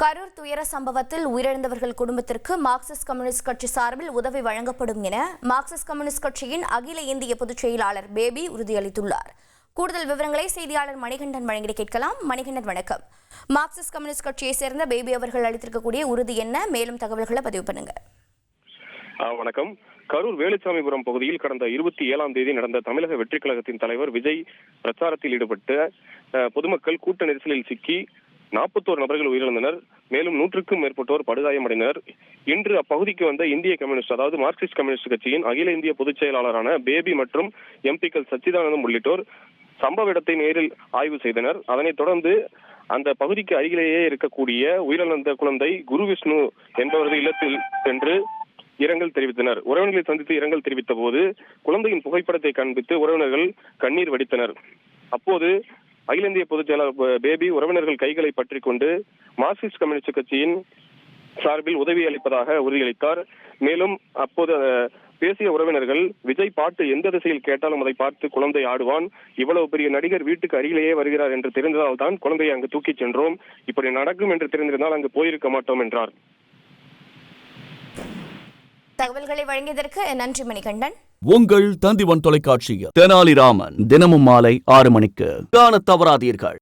கரூர் துயர சம்பவத்தில் உயிரிழந்தவர்கள் குடும்பத்திற்கு மார்க்சிஸ்ட் கம்யூனிஸ்ட் கட்சி சார்பில் உதவி வழங்கப்படும் என மார்க்சிஸ்ட் கம்யூனிஸ்ட் கட்சியின் அகில இந்திய பொதுச் செயலாளர் பேபி உறுதியளித்துள்ளார். கூடுதல் விவரங்களை செய்தியாளர் மணிகண்டன் வழங்கி கேட்கலாம். மணிகண்டன், வணக்கம். மார்க்சிஸ்ட் கம்யூனிஸ்ட் கட்சியை சேர்ந்த பேபி அவர்கள் அளித்திருக்கக்கூடிய உறுதி என்ன? மேலும் தகவல்களை பதிவு பண்ணுங்க. வணக்கம். கரூர் வேலுச்சாமிபுரம் பகுதியில் கடந்த 27ஆம் தேதி நடந்த தமிழக வெற்றி கழகத்தின் தலைவர் விஜய் பிரச்சாரத்தில் ஈடுபட்ட பொதுமக்கள் கூட்ட நெரிசலில் சிக்கி 41 நபர்கள் உயிரிழந்தனர். மேலும் 100க்கும் மேற்பட்டோர் படுகாயமடைந்தனர். இன்று அப்பகுதிக்கு வந்த இந்திய கம்யூனிஸ்ட், அதாவது மார்க்சிஸ்ட் கம்யூனிஸ்ட் கட்சியின் அகில இந்திய பொதுச் செயலாளரான பேபி மற்றும் எம்பிக்கள் சச்சிதானந்தம் உள்ளிட்டோர் சம்பவ இடத்தை நேரில் ஆய்வு செய்தனர். அதனைத் தொடர்ந்து அந்த பகுதிக்கு அருகிலேயே இருக்கக்கூடிய உயிரிழந்த குழந்தை குரு விஷ்ணு என்பவரது இல்லத்தில் சென்று இரங்கல் தெரிவித்தனர். உறவினர்களை சந்தித்து இரங்கல் தெரிவித்த போது குழந்தையின் புகைப்படத்தை காண்பித்து உறவினர்கள் கண்ணீர் வடித்தனர். அப்போது அகில இந்திய பொதுச் செயலாளர் பேபி உறவினர்கள் கைகளை பற்றி கொண்டு மார்க்சிஸ்ட் கம்யூனிஸ்ட் கட்சியின் சார்பில் உதவி அளிப்பதாக உறுதியளித்தார். மேலும் அப்போது பேசிய உறவினர்கள், விஜய் பாட்டு எந்த திசையில் கேட்டாலும் அதை பார்த்து குழந்தை ஆடுவான், இவ்வளவு பெரிய நடிகர் வீட்டுக்கு அருகிலேயே வருகிறார் என்று தெரிந்ததால் தான் குழந்தையை அங்கு தூக்கிச் சென்றோம், இப்படி நடக்கும் என்று தெரிந்திருந்தால் அங்கு போயிருக்க மாட்டோம் என்றார். தகவல்களை வழங்கியதற்கு நன்றி மணிகண்டன். உங்கள் தந்திவன் தொலைக்காட்சியில் தெனாலிராமன் தினமும் மாலை 6 மணிக்கு காணத் தவறாதீர்கள்.